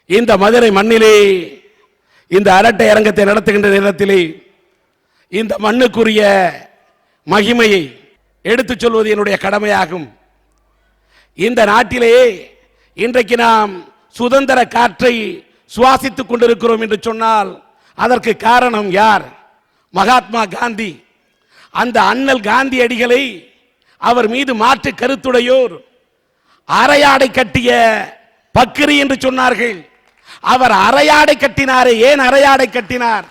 இந்த மதுரை மண்ணிலே இந்த அரட்டை அரங்கத்தை நடத்துகின்ற நேரத்திலே இந்த மண்ணுக்குரிய மகிமையை எடுத்துச் சொல்வது என்னுடைய கடமையாகும். இந்த நாட்டிலே இன்றைக்கு நாம் சுதந்திர காற்றை சுவாசித்துக் கொண்டிருக்கிறோம் என்று சொன்னால் அதற்கு காரணம் யார்? மகாத்மா காந்தி. அந்த அண்ணல் காந்தியடிகளை அவர் மீது மாற்று கருத்துடையோர் அரையாடை கட்டிய பக்கிரி என்று சொன்னார்கள். அவர் அரையாடை கட்டினாரே, ஏன் அரையாடை கட்டினார்?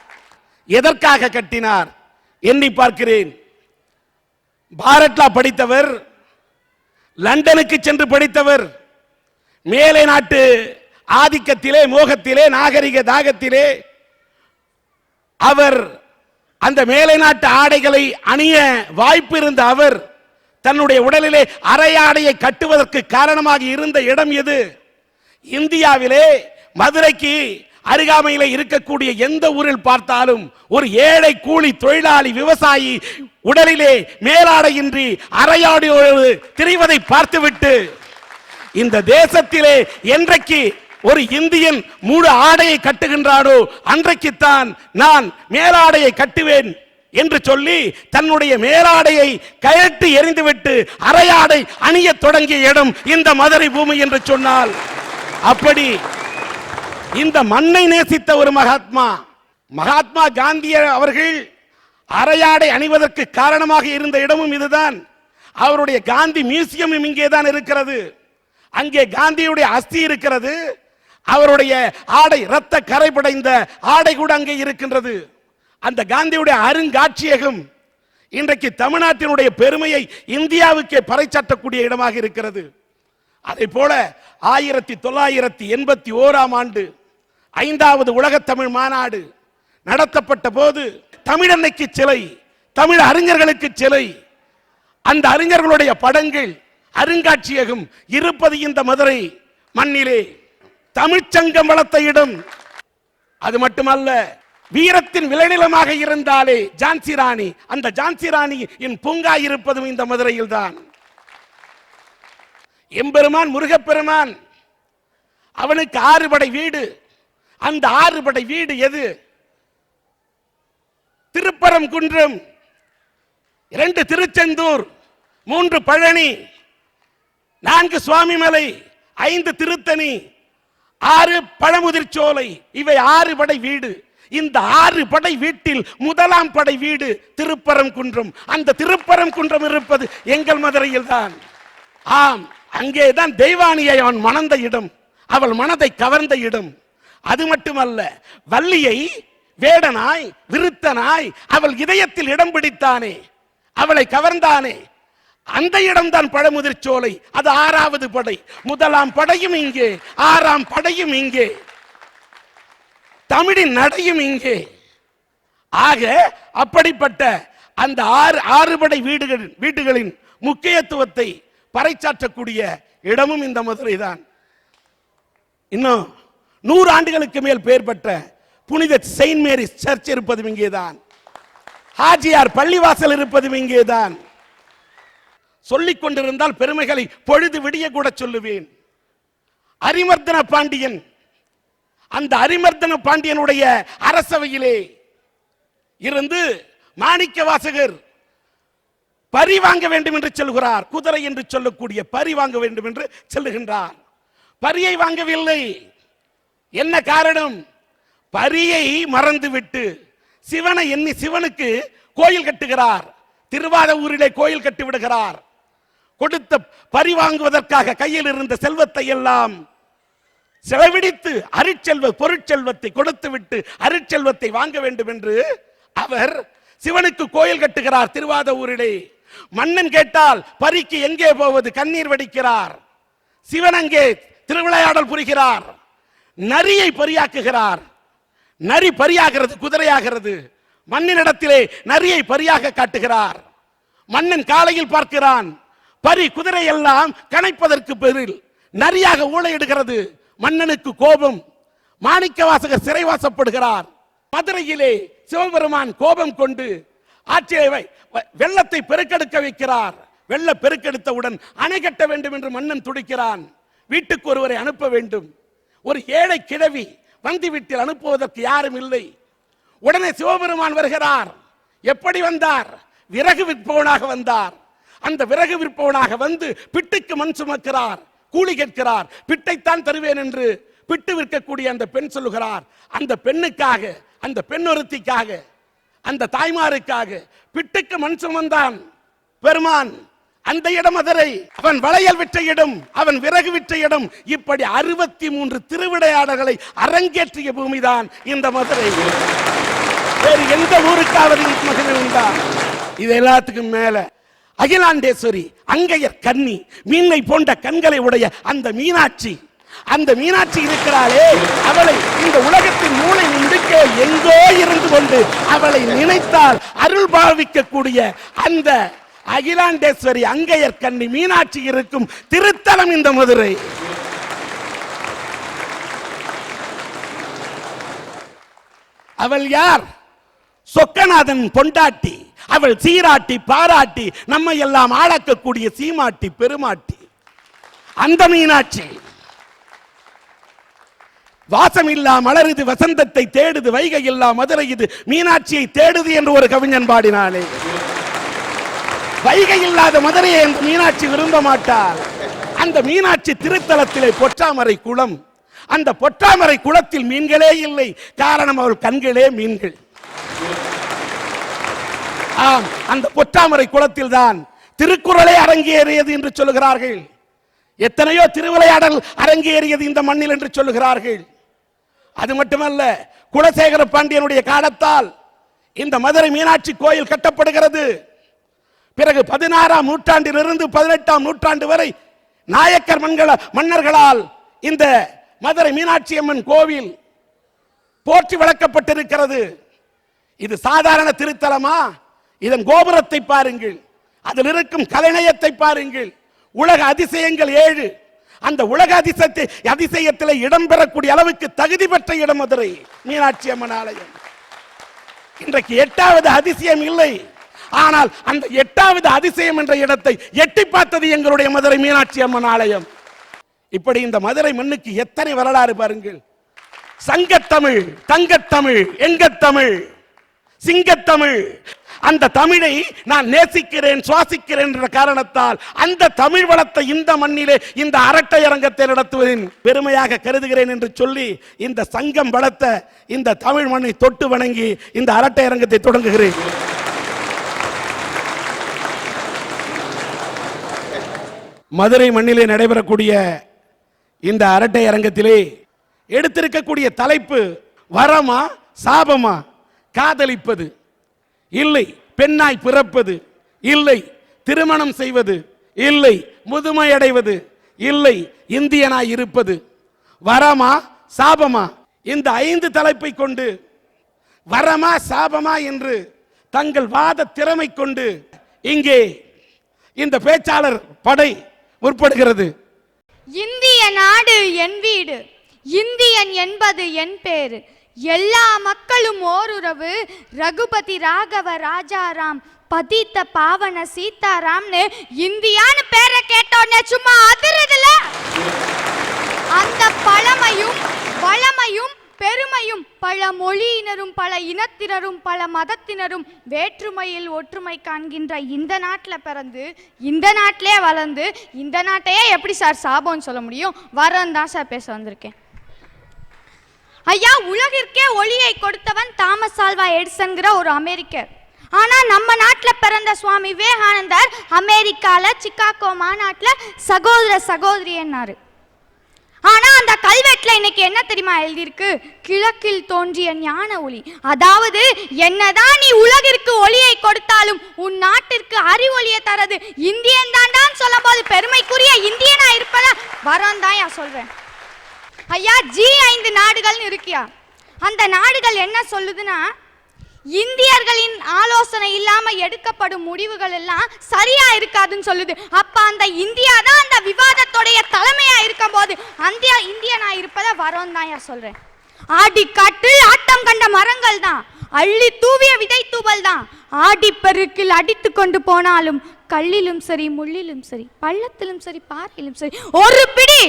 எதற்காக கட்டினார்? எண்ணி பார்க்கிறேன். பாரட்லா படித்தவர், லண்டனுக்கு சென்று படித்தவர், மேலை நாட்டு ஆதிக்கத்திலே, மோகத்திலே, நாகரிக தாகத்திலே அவர் அந்த மேலை நாட்டு ஆடைகளை அணிய வாய்ப்பு இருந்த அவர் தன்னுடைய உடலிலே அரையாடையை கட்டுவதற்கு காரணமாக இருந்த இடம் எது? இந்தியாவிலே மதுரைக்கு அருகாமையில் இருக்கக்கூடிய எந்த ஊரில் பார்த்தாலும் ஒரு ஏழை கூலி தொழிலாளி விவசாயி உடலிலே மேலாடையின்றி அரையாடையோடு திரிவதை பார்த்துவிட்டு இந்த தேசத்திலே என்றைக்கு ஒரு இந்தியன் முழு ஆடையை கட்டுகின்றானோ அன்றைக்குத்தான் நான் மேலாடையை கட்டுவேன் என்று சொல்லி தன்னுடைய மேலாடையை கயற்றி எறிந்துவிட்டு அரையாடை அணிய தொடங்கிய இடம் இந்த மதுரை பூமி என்று சொன்னால், அப்படி இந்த மண்ணை நேசித்த ஒரு மகாத்மா காந்தி அவர்கள் அரையாடை அணிவதற்கு காரணமாக இருந்த இடமும் இதுதான். அவருடைய காந்தி மியூசியம் இங்கேதான் இருக்கிறது. அங்கே காந்தியுடைய அஸ்தி இருக்கிறது. அவருடைய ஆடை இரத்த கரை படைந்த ஆடை கூட அங்கே இருக்கின்றது. அந்த காந்தியுடைய அருங்காட்சியகம் இன்றைக்கு தமிழ்நாட்டினுடைய பெருமையை இந்தியாவுக்கே பறைசாற்றக்கூடிய இடமாக இருக்கிறது. அதே போல 1981ஆம் ஆண்டு 5வது உலக தமிழ் மாநாடு நடத்தப்பட்ட போது தமிழன்னைக்கு சிலை, தமிழ் அறிஞர்களுக்கு சிலை, அந்த அறிஞர்களுடைய படங்கள் அருங்காட்சியகம் இருப்பது இந்த மதுரை மண்ணிலே. தமிழ்ச்சங்கம் வளர்த்த இடம். அது மட்டுமல்ல, வீரத்தின் விளைநிலமாக இருந்தாலே ஜான்சி ராணி, அந்த ஜான்சி ராணியின் பூங்கா இருப்பதும் இந்த மதுரையில் தான். எம்பெருமான் முருகப்பெருமான் அவனுக்கு 6 படை வீடு. அந்த 6 படை வீடு எது? திருப்பரங்குன்றம், 2 திருச்செந்தூர், 3 பழனி, 4 சுவாமிமலை, 5 திருத்தணி, 6 பழமுதிர்ச்சோலை. இவை 6 படை வீடு. இந்த 6 படை வீட்டில் முதலாம் படை வீடு திருப்பரங்குன்றம். அந்த திருப்பரங்குன்றம் இருப்பது எங்கள் மதுரையில் தான். ஆம், அங்கேதான் தெய்வானியை அவன் மணந்த இடம், அவள் மனதை கவர்ந்த இடம். அது மட்டுமல்ல, வள்ளியை வேடனாய் விருத்தனாய் அவள் இதயத்தில் இடம் பிடித்தானே, அவளை கவர்ந்தானே, அந்த இடம்தான் பழமுதிர்ச்சோலை. அது 6வது படை. முதலாம் படையும் இங்கே, 6ஆம் படையும் இங்கே, தமிழின் நடையும் இங்கே. ஆக அப்படிப்பட்ட அந்த 6 படை வீடுகளின் முக்கியத்துவத்தை பறைசாற்றக்கூடிய இடமும் இந்த மதுரை தான். இன்னும் 100 ஆண்டுகளுக்கு மேல் பெயர் பெற்ற புனித செயின்ட் மேரிஸ் சர்ச் இருப்பதும் இங்கேதான். ஹாஜியார் பள்ளிவாசல் இருப்பதும் இங்கேதான். சொல்லிக் கொண்டிருந்தால் பெருமைகளை பொழுது விடிய கூட சொல்லுவேன். அரிமர்தன பாண்டியன், அந்த அரிமர்தன பாண்டியனுடைய அரசவையிலே இருந்து மாணிக்க வாசகர் பரி வாங்க வேண்டும் என்று சொல்கிறார். குதிரை என்று சொல்லக்கூடிய பரி வாங்க வேண்டும் என்று சொல்லுகின்றார். பரியை வாங்கவில்லை. என்ன காரணம்? பரியை மறந்துவிட்டு சிவனை எண்ணி சிவனுக்கு கோயில் கட்டுகிறார். திருவாரூரிலே கோயில் கட்டி விடுகிறார். கொடுத்த பரி வாங்குவதற்காக கையில் இருந்த செல்வத்தை எல்லாம் செலவிடித்து அருட்செல்வ பொருட்செல்வத்தை கொடுத்து விட்டு அருட்செல்வத்தை வாங்க வேண்டும் என்று அவர் சிவனுக்கு கோயில் கட்டுகிறார் திருவாரூரிலே. மன்னன் கேட்டால் பரிக்கு எங்கே போவது? கண்ணீர் வடிக்கிறார். சிவன் அங்கே திருவிளையாடல் புரிகிறார். நரியை பரியாக்குகிறார். நரி பரியாகிறது, குதிரையாகிறது. மன்னனிடத்திலே நரியை பரியாக காட்டுகிறார். மன்னன் காலையில் பார்க்கிறான், பரி குதிரை எல்லாம் கணைப்பதற்கு பதில் நரியாக ஊளையிடுகிறது. மன்னனுக்கு கோபம். மாணிக்க வாசகர் சிறைவாசப்படுகிறார். மதுரையிலே சிவபெருமான் கோபம் கொண்டு ஆட்சியை வெள்ளத்தை பெருக்கெடுக்க வைக்கிறார். வெள்ள பெருக்கெடுத்தவுடன் அணை கட்ட வேண்டும் என்று மன்னன் துடிக்கிறான். வீட்டுக்கு ஒருவரை அனுப்ப வேண்டும். ஒரு ஏழை கிழவி வந்தி வீட்டில் அனுப்புவதற்கு யாரும் இல்லை. உடனே சிவபெருமான் வருகிறார். எப்படி வந்தார்? விறகு விற்பவனாக வந்தார். அந்த விறகு விற்பவனாக வந்து பிட்டுக்கு மண் சுமக்கிறார், கூலி கேட்கிறார். பிட்டைத்தான் தருவேன் என்று பிட்டு விற்கக்கூடிய அந்த பெண் சொல்லுகிறார். அந்த பெண்ணுக்காக, அந்த பெண் ஒருத்திக்காக, அந்த தாய்மாருக்காக பிட்டுக்கு மண் சுமந்தான் பெருமான். அந்த இடம் மதுரை. அவன் வளையல் விற்ற இடம், அவன் விறகு விற்ற இடம். இப்படி 63 திருவிளையாடல்களை அரங்கேற்றிய பூமிதான் இந்த மதுரை. வேறு எந்த ஊருக்காவது மகிமை உண்டா? இது எல்லாத்துக்கும் மேல அகிலாண்டேஸ்வரி, அங்கையர் கன்னி, மீனை போன்ற கண்களை உடைய அந்த மீனாட்சி, அந்த மீனாட்சி இருக்கிறாளே, அவளை இந்த உலகத்தின் மூளை முடுக்க எங்கோ இருந்து கொண்டு அவளை நினைத்தால் அருள் பாவிக்கக்கூடிய அந்த அகிலாண்டேஸ்வரி, அங்கையர் கன்னி, மீனாட்சி இருக்கும் திருத்தலம் இந்த மதுரை. அவள் யார்? சொக்கநாதன் பொண்டாட்டி. அவள் சீராட்டி பாராட்டி நம்மை எல்லாம் ஆளாக்கக்கூடிய சீமாட்டி பெருமாட்டி அந்த மீனாட்சி. வாசம் இல்லா மலருது வசந்தத்தை தேடுது, வைகை இல்லா மதுரை இது மீனாட்சியை தேடுது என்று ஒரு கவிஞன் பாடினாலே. வைகை இல்லாத மதுரையை அந்த மீனாட்சி விரும்ப மாட்டாள். அந்த மீனாட்சி திருத்தலத்திலே பொற்றாமரை குளம். அந்த பொற்றாமரை குளத்தில் மீன்களே இல்லை. காரணம், அவள் கண்களே மீன்கள். ஆம், அந்த பொற்றாமரை குளத்தில் தான் திருக்குறளே அரங்கேறியது என்று சொல்லுகிறார்கள். எத்தனையோ திருவிளையாடல் அரங்கேறியது இந்த மண்ணில் என்று சொல்லுகிறார்கள். அது மட்டுமல்ல, குலசேகர பாண்டியனுடைய காலத்தால் இந்த மதுரை மீனாட்சி கோயில் கட்டப்படுகிறது. பிறகு 16ஆம் நூற்றாண்டிலிருந்து 18ஆம் நூற்றாண்டு வரை நாயக்கர் மன்னர்களால் இந்த மதுரை மீனாட்சி அம்மன் கோவில் போற்றி வளர்க்கப்பட்டிருக்கிறது. இது சாதாரண திருத்தலமா? இதன் கோபுரத்தை பாருங்கள், அதில் இருக்கும் கலைநயத்தை பாருங்கள். உலக அதிசயங்கள் 7. அந்த உலக அதிசயத்தில் இடம்பெறக்கூடிய அளவுக்கு தகுதி பெற்ற இடம் மதுரை மீனாட்சி அம்மன் ஆலயம். இன்றைக்கு 8வது அதிசயம் இல்லை, ஆனால் அந்த 8வது அதிசயம் என்ற இடத்தை எட்டி பார்த்தது எங்களுடைய மதுரை மீனாட்சி அம்மன் ஆலயம். இப்படி இந்த மதுரை மண்ணுக்கு எத்தனை வரலாறு பாருங்கள். சங்கத்தமிழ், தங்கத்தமிழ், எங்கத்தமிழ், சிங்கத்தமிழ். அந்த தமிழை நான் நேசிக்கிறேன், சுவாசிக்கிறேன் என்ற காரணத்தால் அந்த தமிழ் வளத்தை இந்த மண்ணிலே இந்த அரட்டை அரங்கத்தை நடத்துவதின் பெருமையாக கருதுகிறேன் என்று சொல்லி இந்த சங்கம் வளர்த்த இந்த தமிழ் மண்ணை தொட்டு வணங்கி இந்த அரட்டை அரங்கத்தை தொடங்குகிறேன். மதுரை மண்ணிலே நடைபெறக்கூடிய இந்த அரட்டை அரங்கத்திலே எடுத்திருக்கக்கூடிய தலைப்பு வரமா சாபமா? காதலிப்பது இல்லை, பெண்ணாய் பிறப்பது இல்லை, திருமணம் செய்வது இல்லை, முதுமை அடைவது இல்லை, இந்தியனாய் இருப்பது. வரமா சாபமா? இந்த 5 தலைப்பை கொண்டு வரமா சாபமா என்று தங்கள் வாத திறமை கொண்டு இங்கே இந்த பேச்சாளர் படை முற்படுகிறது. இந்திய நாடு என் வீடு, இந்தியன் என்பது என் பேரு, எல்லா மக்களும் ஓருறவு, ரகுபதி ராகவ ராஜாராம் பதித்த பாவன சீதாராம்னு இந்தியான்னு பேரை கேட்டோன்னே சும்மா அதிரதுல. அந்த பழமையும் வளமையும் பெருமையும் பல மொழியினரும் பல இனத்தினரும் பல மதத்தினரும் வேற்றுமையில் ஒற்றுமை காண்கின்ற இந்த நாட்டில் பிறந்து இந்த நாட்டிலே வளர்ந்து இந்த நாட்டையே எப்படி சார் சாபம்னு சொல்ல முடியும்? வரன்னு தான் சார் பேச வந்திருக்கேன். ஐயா, உலகிற்கே ஒளியை கொடுத்தவன் தாமஸ் ஆல்வா எடிசன்கிற ஒரு அமெரிக்கர். ஆனா நம்ம நாட்டில் பிறந்த சுவாமி விவேகானந்தர் அமெரிக்கால சிகாகோ மாநாட்டில் சகோதர சகோதரி என்னாரு. ஆனா அந்த கல்வெட்டுல இன்னைக்கு என்ன தெரியுமா எழுதியிருக்கு? கிழக்கில் தோன்றிய ஞான ஒளி. அதாவது என்னதான் நீ உலகிற்கு ஒளியை கொடுத்தாலும் உன் நாட்டிற்கு அறிவொளியை தரது இந்தியன் தான் சொல்லும் போது பெருமைக்குரிய இந்தியனா இருப்பதா வரம் தான் சொல்றேன். ஐயா, G5 நாடுகள்னு இருக்கியா? அந்த நாடுகள் என்ன சொல்லுதுன்னா, இந்தியர்களின் ஆலோசனை இல்லாம எடுக்கப்படும் முடிவுகள் எல்லாம் சரியா இருக்காதுன்னு சொல்லுது. அப்ப அந்த இந்தியா தான் அந்த விவாதத்துடைய தலைமையா இருக்கும் போது அந்த இந்தியனா இருப்பதை வரோம் தான் சொல்றேன். ஆடி காட்டில் ஆட்டம் கண்ட மரங்கள் தான், அள்ளி தூவிய விதை தூவல் தான், ஆடி பெருக்கில் அடித்து கொண்டு போனாலும் கல்லிலும் சரி, முள்ளிலும் சரி, பள்ளத்திலும் சரி, பாறையிலும் சரி, ஒரு பிடி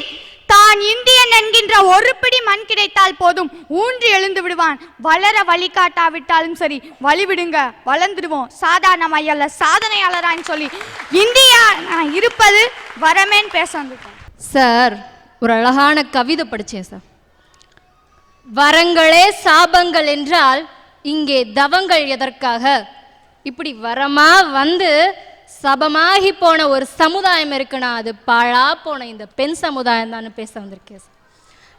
தான் இந்தியன் என்கின்ற ஒரு பிடி மண் கிடைத்தால் போதும், ஊன்றி எழுந்து விடுவான். வளர வழிகாட்டாவிட்டாலும் சரி, வழிவிடுங்க, வளர்ந்துடுவோம், சாதாரண சாதனையாளரான்னு சொல்லி இந்தியா இருப்பது வரமேன்னு பேச வந்துட்டேன். சார், ஒரு அழகான கவிதை படித்தேன் சார். வரங்களே சாபங்கள் என்றால் இங்கே தவங்கள் எதற்காக? இப்படி வரமா வந்து சபமாகி போன ஒரு சமுதாயம் இருக்குன்னா அது பாழா போன இந்த பெண் சமுதாயம் தான் பேச வந்திருக்கேன் சார்.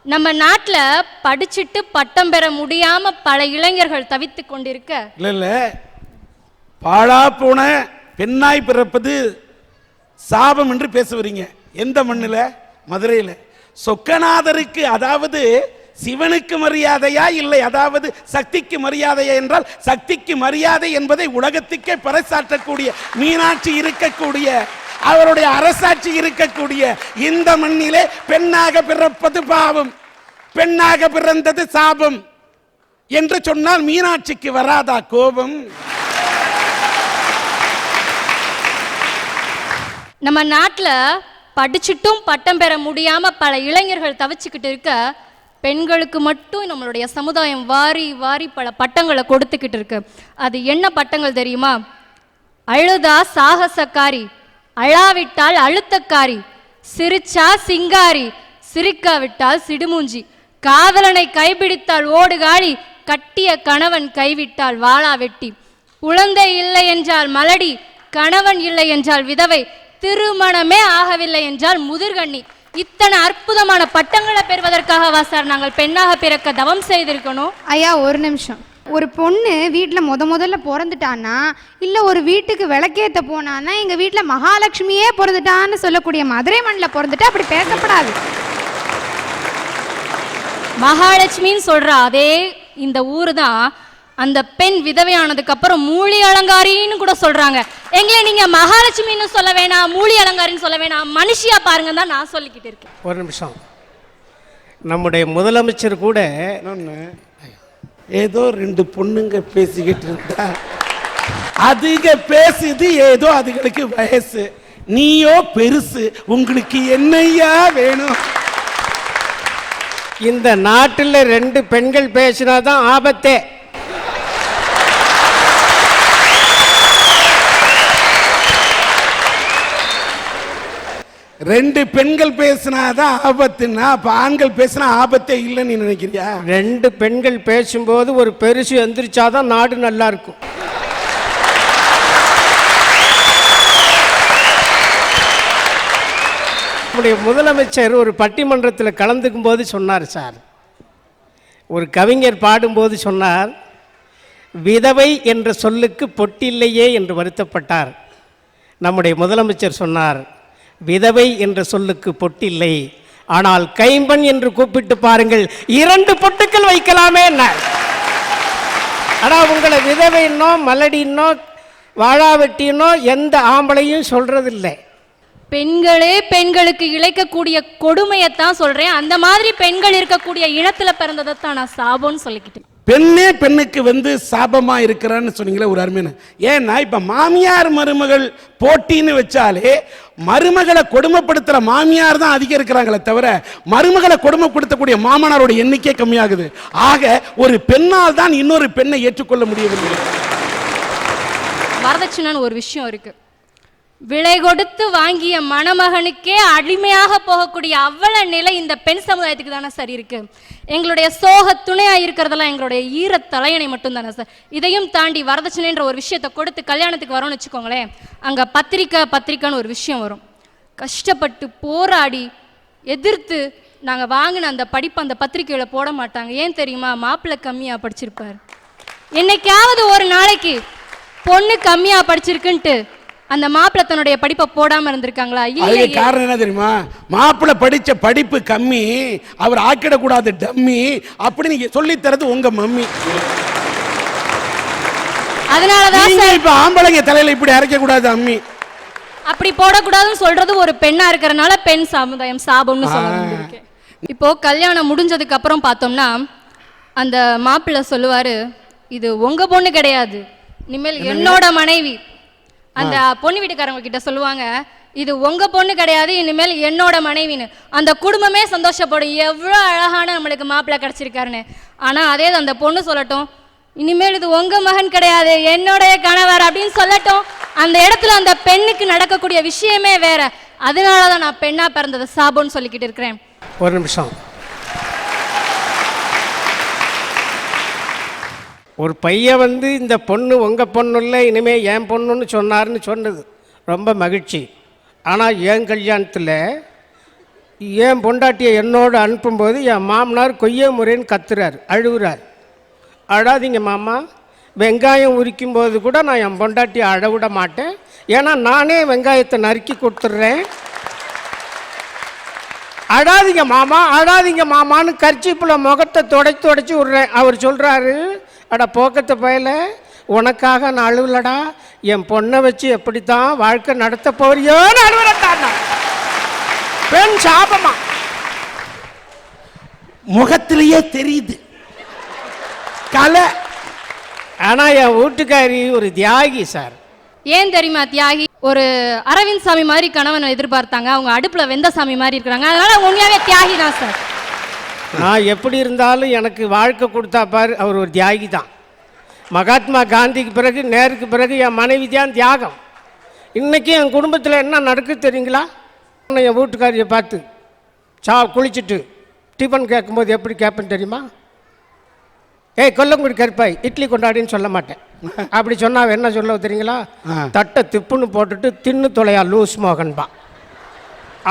நம்ம நாட்டில் படிச்சுட்டு பட்டம் பெற முடியாம பல இளைஞர்கள் தவித்து கொண்டிருக்க, இல்ல பாழா போன பெண்ணாய் பிறப்பது சாபம் என்று பேசுவீங்க. எந்த மண்ணில்? மதுரையில். சொக்கநாதருக்கு, அதாவது சிவனுக்கு மரியாதையா இல்லை, அதாவது சக்திக்கு மரியாதையா என்றால் சக்திக்கு மரியாதை என்பதை உலகத்துக்கே பறைசாற்றக்கூடிய மீனாட்சி இருக்கக்கூடிய, அவருடைய அரசாட்சி இருக்கக்கூடிய இந்த மண்ணிலே பெண்ணாக பிறப்பது பாவம், பெண்ணாக பிறந்தது சாபம் என்று சொன்னால் மீனாட்சிக்கு வராதா கோபம்? நம்ம நாட்டில் படிச்சுட்டும் பட்டம் பெற முடியாம பல இளைஞர்கள் தவிச்சுக்கிட்டு இருக்க, பெண்களுக்கு மட்டும் நம்மளுடைய சமுதாயம் வாரி வாரி பல பட்டங்களை கொடுத்துக்கிட்டு இருக்கு. அது என்ன பட்டங்கள் தெரியுமா? அழுதா சாகசக்காரி, அழாவிட்டால் அழுத்தக்காரி, சிரிச்சா சிங்காரி, சிரிக்காவிட்டால் சிடுமூஞ்சி, காதலனை கைப்பிடித்தால் ஓடுகாளி, கட்டிய கணவன் கைவிட்டால் வாளா வெட்டி, குழந்தை இல்லை என்றால் மலடி, கணவன் இல்லை என்றால் விதவை, திருமணமே ஆகவில்லை என்றால் முதிர்கண்ணி. இத்தனை அற்புதமான பட்டங்களை பெறுவதற்காகவா சார் நாங்கள் பெண்ணாக பிறக்க தவம் செய்திருக்கணும்? ஐயா, ஒரு நிமிஷம். ஒரு பொண்ணு வீட்டில் முதல்ல பிறந்துட்டான்னா, இல்லை ஒரு வீட்டுக்கு விளக்கேற்ற போனான்னா, எங்கள் வீட்டில் மகாலட்சுமியே பிறந்துட்டான்னு சொல்லக்கூடிய மதுரை மண்ணில் பிறந்துட்டு அப்படி பேசப்படாது. மகாலட்சுமின்னு சொல்ற அதே இந்த ஊர் தான் அந்த பெண் விதவையானதுக்கு அப்புறம் மூலி அலங்காரின்னு கூட சொல்றாங்க. எங்களை நீங்க மகாலட்சுமின்னு சொல்ல வேணாம், மூலி அலங்காரின்னு சொல்ல வேணாம், மனுஷியா பாருங்க தான் நான் சொல்லிக்கிட்டு இருக்கேன். ஒரு நிமிஷம். நம்முடைய முதலமைச்சர் கூட ஏதோ ரெண்டு பொண்ணுங்க பேசிக்கிட்டு இருந்தா, அதுங்க பேசுது, ஏதோ அதுகளுக்கு வயசு, நீயோ பெருசு, உங்களுக்கு என்னையா வேணும்? இந்த நாட்டில் ரெண்டு பெண்கள் பேசினாதான் ஆபத்தே. ரெண்டு பெண்கள் பேசினாதான் ஆபத்துன்னா அப்ப ஆண்கள் பேசினா ஆபத்தே இல்லைன்னு நினைக்கிறியா? ரெண்டு பெண்கள் பேசும்போது ஒரு பெருசு எந்திரிச்சாதான் நாடு நல்லா இருக்கும். நம்முடைய முதலமைச்சர் ஒரு பட்டிமன்றத்தில் கலந்துக்கும் போது சொன்னார் சார், ஒரு கவிஞர் பாடும்போது சொன்னார், விதவை என்ற சொல்லுக்கு பொட்டில்லையே என்று வருத்தப்பட்டார். நம்முடைய முதலமைச்சர் சொன்னார், விதவை என்ற சொல்லுக்கு பொட்டில்லை, ஆனால் கைம்பெண் என்று கூப்பிட்டு பாருங்கள், 2 பொட்டுக்கள் வைக்கலாமே. ஆனால் உங்களை விதவைன்னோ மலடின்னோ வாழாவெட்டினோ எந்த ஆம்பளையும் சொல்றதில்லை. பெண்களே பெண்களுக்கு இழைக்கக்கூடிய கொடுமையத்தான் சொல்றேன். அந்த மாதிரி பெண்கள் இருக்கக்கூடிய இனத்துல பிறந்ததைத்தான் நான் சாபம்னு சொல்லிக்கிட்டேன். பெண்ணே பெண்ணுக்கு வந்து சாபமா இருக்கிறான்னு சொன்னீங்களே, ஒரு அருமையான. ஏன்னா இப்ப மாமியார் மருமகள் போட்டின்னு வச்சாலே மருமகளை கொடுமைப்படுத்துற மாமியார் தான் அதிகம் இருக்கிறாங்களே தவிர மருமகளை கொடுமைப்படுத்தக்கூடிய மாமனாரோட எண்ணிக்கை கம்மியாகுது. ஆக ஒரு பெண்ணால் தான் இன்னொரு பெண்ணை ஏற்றுக்கொள்ள முடியவில்லை. வரதட்சணைன்னு ஒரு விஷயம் இருக்கு. விலை கொடுத்து வாங்கிய மணமகனுக்கே அடிமையாக போகக்கூடிய அவ்வள நிலை இந்த பெண் சமுதாயத்துக்கு தானே சார் இருக்கு. எங்களுடைய சோக துணையா இருக்கிறதெல்லாம் எங்களுடைய ஈர தலையணை மட்டும் தானே சார். இதையும் தாண்டி வரதட்சணைன்ற ஒரு விஷயத்தை கொடுத்து கல்யாணத்துக்கு வரோம்னு வச்சுக்கோங்களேன், அங்க பத்திரிக்கைன்னு ஒரு விஷயம் வரும். கஷ்டப்பட்டு போராடி எதிர்த்து நாங்கள் வாங்கின அந்த படிப்பு அந்த பத்திரிக்கையில் போட மாட்டாங்க. ஏன் தெரியுமா? மாப்பிள்ளை கம்மியாக படிச்சிருப்பார். என்னைக்காவது ஒரு நாளைக்கு பொண்ணு கம்மியாக படிச்சிருக்குன்ட்டு அந்த மாப்பிள்ளை தன்னுடைய படிப்பை போடாம இருந்திருக்காங்களா? இல்ல. காரணம் என்ன தெரியுமா? மாப்பிள்ளை படிச்ச படிப்பு கம்மி, அவர் ஆக்கிடக்கூடாது டம்மி அப்படி நீங்க சொல்லி தரது உங்க மம்மி. அதனாலதான் இப்ப ஆம்பளைங்க தலையில இப்படி அரைக்க கூடாது அம்மி, அப்படி போடக்கூடாதுன்னு சொல்றது ஒரு பெண்ணா இருக்கிறனால பெண் சமுதாயம் சாபம்னு சொல்ல. இப்போ கல்யாணம் முடிஞ்சதுக்கு அப்புறம் பார்த்தோம்னா அந்த மாப்பிள்ளை சொல்லுவாரு, இது உங்க பொண்ணு கிடையாது, இனிமேல் என்னோட மனைவி. அந்த பொண்ணு வீட்டுக்காரங்க கிட்ட சொல்லுவாங்க, இது உங்க பொண்ணு கிடையாது, இனிமேல் என்னோட மனைவின்னு. அந்த குடும்பமே சந்தோஷப்படும், எவ்வளோ அழகான நம்மளுக்கு மாப்பிள்ளை கிடைச்சிருக்காருன்னு. ஆனா அதே அந்த பொண்ணு சொல்லட்டும், இனிமேல் இது உங்க மகன் கிடையாது, என்னுடைய கணவர் அப்படின்னு சொல்லட்டும். அந்த இடத்துல அந்த பெண்ணுக்கு நடக்கக்கூடிய விஷயமே வேற. அதனாலதான் நான் பெண்ணா பிறந்தது சாபம்னு சொல்லிக்கிட்டு இருக்கிறேன். ஒரு நிமிஷம். ஒரு பையன் வந்து இந்த பொண்ணு உங்கள் பொண்ணு இல்லை, இனிமேல் என் பொண்ணுன்னு சொன்னார்னு சொன்னது ரொம்ப மகிழ்ச்சி. ஆனால் என் கல்யாணத்தில் என் பொண்டாட்டியை என்னோடு அனுப்பும்போது என் மாமனார் கொய்ய முறைன்னு கத்துறார், அழுகுறார். அழாதீங்க மாமா, வெங்காயம் உரிக்கும் போது கூட நான் என் பொண்டாட்டியை அழவிட மாட்டேன், ஏன்னா நானே வெங்காயத்தை நறுக்கி கொடுத்துட்றேன். அழாதீங்க மாமா, அழாதீங்க மாமான்னு கர்ச்சீப்பில் முகத்தை தொடச்சி விட்றேன். அவர் சொல்கிறாரு, அட போக்கத்தை பயல, உனக்காக நான் அழுவலடா, என் பொண்ணை வச்சு எப்படித்தான் வாழ்க்கை நடத்த போறியோன்னு அழுவலட்டான். பெண் சாபமா முகத்திலேயே தெரியுது கலை. ஆனால் என் வீட்டுக்காரி ஒரு தியாகி சார். ஏன் தெரியுமா தியாகி? ஒரு அரவிந்த் சாமி மாதிரி கணவனை எதிர்பார்த்தாங்க, அவங்க அடுப்புல வெந்த சாமி மாதிரி இருக்கிறாங்க. அதனால அவங்க உண்மையாவே தியாகி தான் சார். நான் எப்படி இருந்தாலும் எனக்கு வாழ்க்கை கொடுத்தா பாரு, அவர் ஒரு தியாகி தான். மகாத்மா காந்திக்கு பிறகு, நேருக்கு பிறகு என் மனைவி தான் தியாகம். இன்றைக்கி என் குடும்பத்தில் என்ன நடக்குது தெரியுங்களா? என் வீட்டுக்காரியை பார்த்து குளிச்சுட்டு டிஃபன் கேட்கும்போது எப்படி கேட்பேன்னு தெரியுமா? ஏய் கொல்லங்குடி கருப்பாய், இட்லி கொண்டாடின்னு சொல்ல மாட்டேன். அப்படி சொன்னால் என்ன சொல்ல தெரியுங்களா? தட்டை திப்புன்னு போட்டுட்டு தின்னு தொலையா லூஸ் மோகன்பா.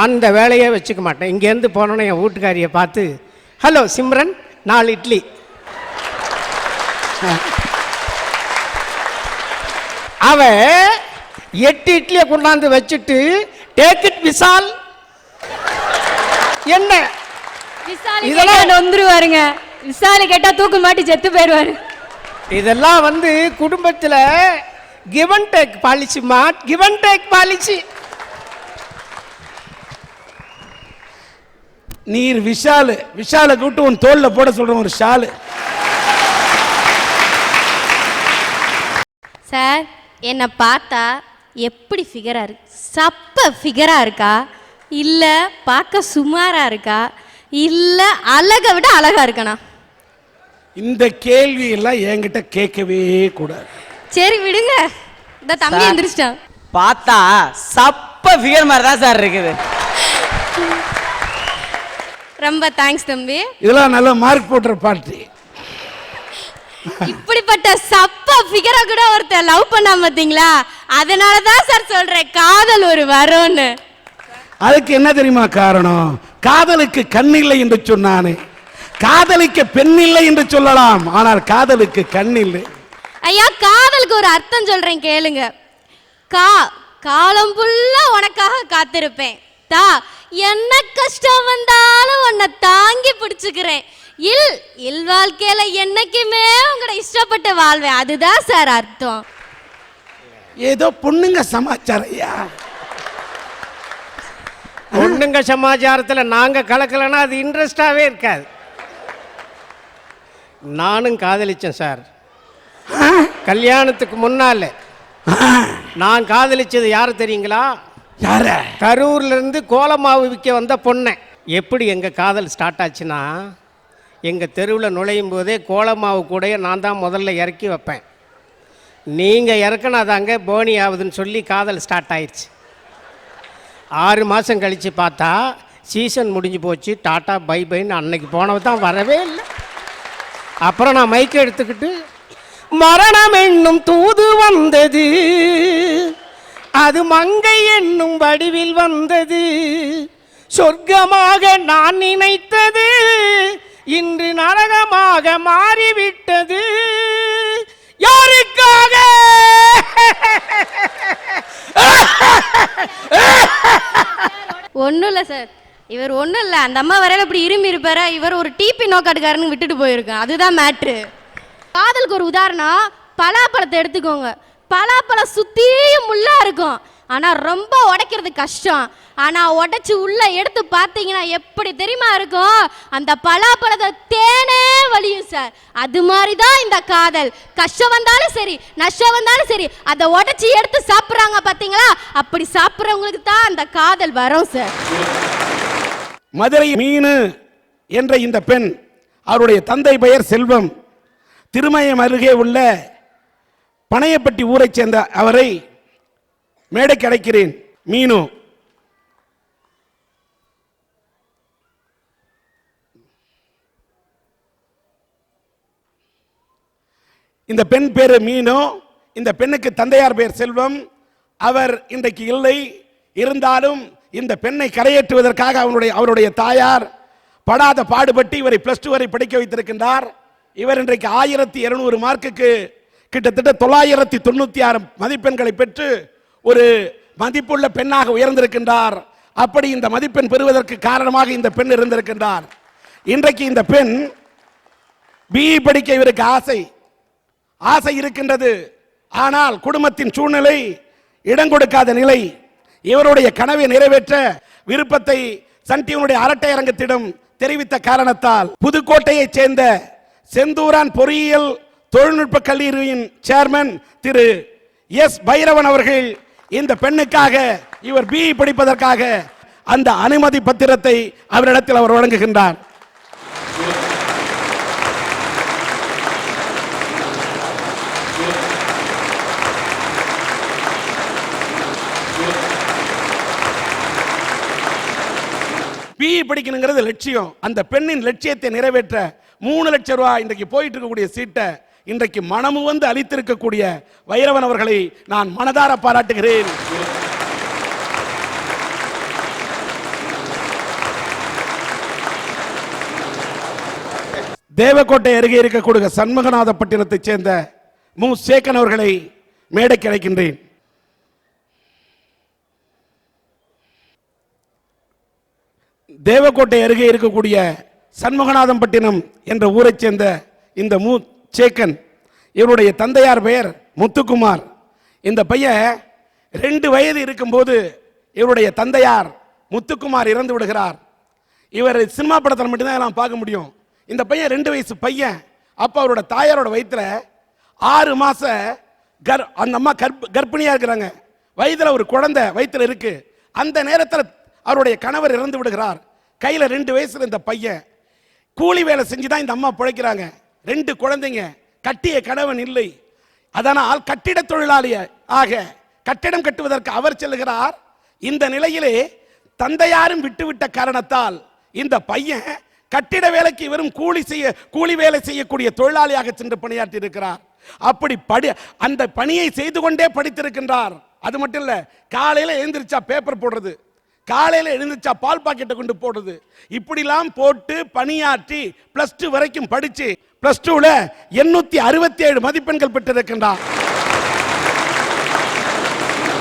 அந்த வேலையே வச்சுக்க மாட்டேன். இங்கேருந்து போனோன்னே என் வீட்டுக்காரியை பார்த்து, ஹலோ சிம்ரன், 4 இட்லி. அவ 8 இட்லியை கொண்டாந்து வச்சுட்டு டேக் இட் விசால். என்ன இதெல்லாம் வந்துருவாருங்க, விசாலி கேட்டா தூக்கு மாட்டி செத்து போயிடுவாரு. இதெல்லாம் வந்து குடும்பத்தில் கிவ் அண்ட் டேக் பாலிசிமா, கிவ் அண்ட் டேக் பாலிசி. நீர் விஷாலை கூட்டு உன் தோல்ல போட சொல்ற ஒரு ஷாலு. சார், என்னை பார்த்தா எப்படி ஃபிகரா இருக்கு? சப்ப ஃபிகரா இருக்கா, இல்லை பார்க்க சுமாரா இருக்கா, இல்லை அழகை விட அழகா இருக்கணா? இந்த கேள்வி எல்லாம் என்கிட்ட கேட்கவே கூடாது. சரி விடுங்க, இந்த தம்பி எந்திரிச்சிட்டான். பார்த்தா சப்ப ஃபிகர் மாதிரி தான் சார் இருக்குது. ரொம்ப தேங்க்ஸ் தம்பி. இதெல்லாம் நல்ல மார்க் போட்டுற பார்ட்டி. இப்படிப்பட்ட சப்ப ஃபிகரை கூட ஒருத்தர் லவ் பண்ணா பார்த்தீங்களா? அதனால தான் சார் சொல்றேன், காதல் ஒரு வரோன்னு. அதுக்கு என்ன தெரியுமா காரணம்? காதலுக்கு கண்ணில்லை என்று சொன்னானே, காதலிக்க பெண் இல்லை என்று சொல்லலாம், ஆனால் காதலுக்கு கண் இல்லை. ஐயா, காதலுக்கு ஒரு அர்த்தம் சொல்றேன் கேளுங்க. காலம் ஃபுல்லா உனக்காக காத்திருப்பேன். என்ன கஷ்டம் வந்தாலும் உன்னை தாங்கி பிடிச்சுக்கிறேன். இல் வாழ்க்கையில என்னைக்குமே உங்களை இஷ்டப்பட்டு வாழ்வேன். அதுதான் சார் அர்த்தம். ஏதோ பொண்ணுங்க சமாச்சாரம் ஐயா. பொண்ணுங்க சமாச்சாரத்தில் நாங்கள் கலக்கலைன்னா அது இன்ட்ரெஸ்டாகவே இருக்காது. நானும் காதலிச்சேன் சார். கல்யாணத்துக்கு முன்னால நான் காதலிச்சது யாரு தெரியுங்களா? யார? கரூர்லேருந்து கோலமாவு விற்க வந்த பொண்ணை. எப்படி எங்கள் காதல் ஸ்டார்ட் ஆச்சுன்னா, எங்கள் தெருவில் நுழையும் போதே கோலமாவு கூடையே நான் தான் முதல்ல இறக்கி வைப்பேன். நீங்கள் இறக்குனாதாங்க போனி ஆகுதுன்னு சொல்லி காதல் ஸ்டார்ட் ஆயிடுச்சு. 6 மாதம் கழித்து பார்த்தா சீசன் முடிஞ்சு போச்சு, டாட்டா பை பைன்னு அன்னைக்கு போனவ தான் வரவே இல்லை. அப்புறம் நான் மைக்கை எடுத்துக்கிட்டு, மரணம் என்னும் தூது வந்தது, அது மங்கை என்னும் வடிவில் வந்தது, சொர்க்கமாக நான் நினைத்தது இன்று நரகமாக மாறிவிட்டது, யாருக்காக? ஒன்றும் இல்லை சார், இவர் ஒன்றும் இல்லை. அந்த அம்மா வரையில இப்படி இரும்பி இருப்பார, இவர் ஒரு டிபி நோக்காட்டுக்காரன்னு விட்டுட்டு போயிருக்கேன். அதுதான் மேட்ரு. காதலுக்கு ஒரு உதாரணம், பலாப்பழத்தை எடுத்துக்கோங்க. பலாப்பழம் சுற்றியும் முள்ளா இருக்கும், ஆனா ரொம்ப உடைக்கிறது கஷ்டம். ஆனா உடைச்சு உள்ள எடுத்து பார்த்தீங்கன்னா எப்படி தெரியுமா இருக்கும்? அந்த பலாப்பழத்தை தேனே வலியும் சார். அது மாதிரி தான் இந்த காதல். கஷ்டம் வந்தாலும் சரி, நஷ்டம் வந்தாலும் சரி, அதை உடைச்சி எடுத்து சாப்பிட்றாங்க பார்த்தீங்களா? அப்படி சாப்பிட்றவங்களுக்கு தான் அந்த காதல் வரும் சார். மதுரை மீனு என்ற இந்த பெண், அவருடைய தந்தை பெயர் செல்வம். திருமயம் அருகே உள்ள பனையப்பட்டி ஊரைச் சேர்ந்த அவரை மேடைக்கு அழைக்கிறேன். மீனு, இந்த பெண் பேரு மீனு. இந்த பெண்ணுக்கு தந்தையார் பெயர் செல்வம். அவர் இன்றைக்கு இல்லை. இருந்தாலும் இந்த பெண்ணை கரையேற்றுவதற்காக அவருடைய தாயார் படாத பாடுபட்டு இவரை +2 வரை படிக்க வைத்திருக்கின்றார். இவர் இன்றைக்கு 1200 மார்க்குக்கு கிட்டத்தட்ட 996 மதிப்பெண்களை பெற்று ஒரு மதிப்புள்ள பெண்ணாக உயர்ந்திருக்கின்றார். அப்படி இந்த மதிப்பெண் பெறுவதற்கு காரணமாக இந்த பெண் இருந்திருக்கின்றார். இன்றைக்கு இந்த பெண் பிஇ படிக்க இவருக்கு ஆசை இருக்கின்றது. ஆனால் குடும்பத்தின் சூழ்நிலை இடம் கொடுக்காத நிலை. இவருடைய கனவை நிறைவேற்ற விருப்பத்தை சன் டிவியினுடைய அரட்டை அரங்கத்திடம் தெரிவித்த காரணத்தால் புதுக்கோட்டையைச் சேர்ந்த செந்தூரான் பொறியியல் தொழில்நுட்ப கல்லூரியின் சேர்மன் திரு எஸ் பைரவன் அவர்கள் இந்த பெண்ணுக்காக, இவர் பிஇ படிப்பதற்காக அந்த அனுமதி பத்திரத்தை அவரிடத்தில் அவர் வழங்குகின்றார். பிஇ படிக்கணுங்கிறது லட்சியம். அந்த பெண்ணின் லட்சியத்தை நிறைவேற்ற 3 லட்சம் ரூபாய் இன்றைக்கு போயிட்டு இருக்கக்கூடிய சீட்டை இன்றைக்கு மனமு வந்து அளித்திருக்கக்கூடிய வைரவன் அவர்களை நான் மனதார பாராட்டுகிறேன். தேவக்கோட்டை அருகே இருக்கக்கூடிய சண்முகநாதப்பட்டினத்தைச் சேர்ந்த மு. சேகன் அவர்களை மேடைக்கு அழைக்கின்றேன். தேவக்கோட்டை அருகே இருக்கக்கூடிய சண்முகநாதம்பட்டினம் என்ற ஊரைச் சேர்ந்த இந்த மு. சேகன், இவருடைய தந்தையார் பெயர் முத்துக்குமார். இந்த பையன் 2 வயது இருக்கும்போது இவருடைய தந்தையார் முத்துக்குமார் இறந்து விடுகிறார். இவர் சினிமா படத்தில் மட்டும்தான் நான் பார்க்க முடியும். இந்த பையன் 2 வயசு பையன். அப்போ அவரோட தாயாரோட வயிற்றுல 6 மாசம் அந்த அம்மா கர்ப்பிணியா இருக்கிறாங்க. வயதுல ஒரு குழந்தை வயிற்றுல இருக்கு. அந்த நேரத்தில் அவருடைய கணவர் இறந்து விடுகிறார். கையில் 2 வயசுல இந்த பையன் கூலி வேலை செஞ்சுதான் இந்த அம்மா பிழைக்கிறாங்க. 2 குழந்தைங்க, கட்டிய கணவன் இல்லை. அதனால் கட்டிட தொழிலாளி ஆக கட்டிடம் கட்டுவதற்கு அவர் செல்கிறார். இந்த நிலையிலே தந்தையாரும் விட்டுவிட்ட காரணத்தால் இந்த பையன் கட்டிட வேலைக்கு இவரும் கூலி வேலை செய்யக்கூடிய தொழிலாளியாக சென்று பணியாற்றி இருக்கிறார். அப்படி அந்த பணியை செய்து கொண்டே படித்திருக்கின்றார். அது மட்டும் இல்ல, காலையில எழுந்திருச்சா பேப்பர் போடுறது, காலையில் எழுந்துச்சா பால் பாக்கெட்டை கொண்டு போடுறது, இப்படிலாம் போட்டு பணியாற்றி +2 வரைக்கும் படிச்சு +2ல 867 மதிப்பெண்கள் பெற்றிருக்கின்றார்.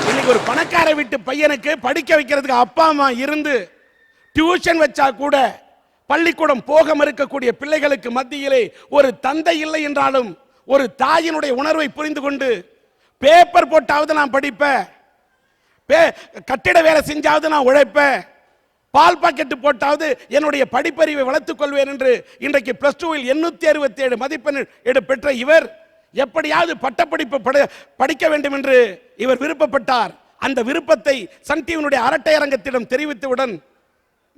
இன்னைக்கு ஒரு பணக்கார வீட்டு பையனுக்கு படிக்க வைக்கிறதுக்கு அப்பா அம்மா இருந்து டியூஷன் வச்சா கூட பள்ளிக்கூடம் போக மறுக்கக்கூடிய பிள்ளைகளுக்கு மத்தியிலே ஒரு தந்தை இல்லை என்றாலும் ஒரு தாயினுடைய உணர்வை புரிந்து கொண்டு பேப்பர் போட்டாவது நான் படிப்பேன், கட்டிட வேலை செஞ்சாவது நான் உழைப்பேன், பால் பாக்கெட்டு போட்டாவது என்னுடைய படிப்பறிவை வளர்த்துக் கொள்வேன் என்று இன்றைக்கு +2ல் 867 மதிப்பெண் பெற்ற இவர் எப்படியாவது பட்டப்படிப்பு படிக்க வேண்டும் என்று இவர் விருப்பப்பட்டார். அந்த விருப்பத்தை சன் டிவியினுடைய அரட்டை அரங்கத்திடம் தெரிவித்தவுடன்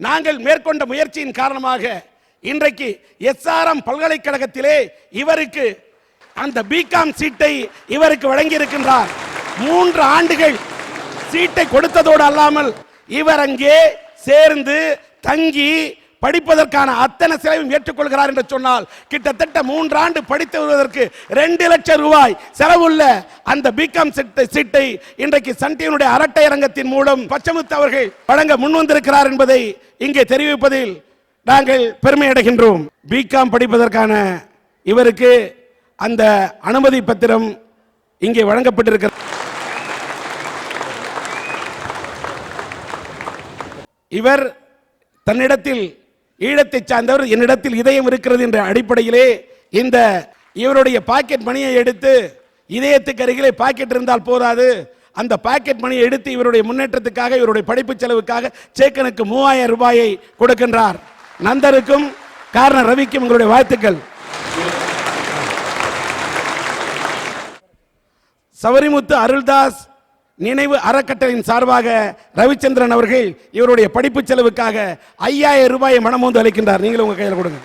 நாங்கள் மேற்கொண்ட முயற்சியின் காரணமாக இன்றைக்கு SRM பல்கலைக்கழகத்திலே இவருக்கு அந்த பிகாம் சீட்டை இவருக்கு வழங்கி இருக்கின்றார். 3 ஆண்டுகள் சீட்டை கொடுத்ததோடு அல்லாமல் இவர் அங்கே சேர்ந்து தங்கி படிப்பதற்கான அத்தனை செலவும் ஏற்றுக்கொள்கிறார் என்று சொன்னால் கிட்டத்தட்ட 3 ஆண்டு படித்து வருவதற்கு 2 லட்சம் ரூபாய் செலவுள்ள அந்த பிகாம் சீட்டை இன்றைக்கு சன் டிவியினுடைய அரட்டை அரங்கத்தின் மூலம் பச்சமுத்து அவர்கள் வழங்க முன்வந்திருக்கிறார் என்பதை இங்கே தெரிவிப்பதில் நாங்கள் பெருமை அடைகின்றோம். பிகாம் படிப்பதற்கான இவருக்கு அந்த அனுமதி பத்திரம் இங்கே வழங்கப்பட்டிருக்கிறது. இவர் தன்னிடத்தில் ஈழத்தை சார்ந்தவர், என்னிடத்தில் இதயம் இருக்கிறது என்ற அடிப்படையிலே இந்த இவருடைய பாக்கெட் மணியை எடுத்து இதயத்துக்கு அருகிலே பாக்கெட் இருந்தால் போதாது, அந்த பாக்கெட் மணியை எடுத்து இவருடைய முன்னேற்றத்துக்காக, இவருடைய படிப்பு செலவுக்காக சேக்கனுக்கு 3000 ரூபாயை கொடுக்கின்றார். நந்தருக்கும் காரண ரவிக்கும் உங்களுடைய வாழ்த்துக்கள். சவரிமுத்து அருள்தாஸ் நினைவு அறக்கட்டளையின் சார்பாக ரவிச்சந்திரன் அவர்கள் இவருடைய படிப்பு செலவுக்காக 5000 ரூபாயை மனமோந்து அளிக்கின்றார். நீங்களும் உங்க கையில் கொடுங்க.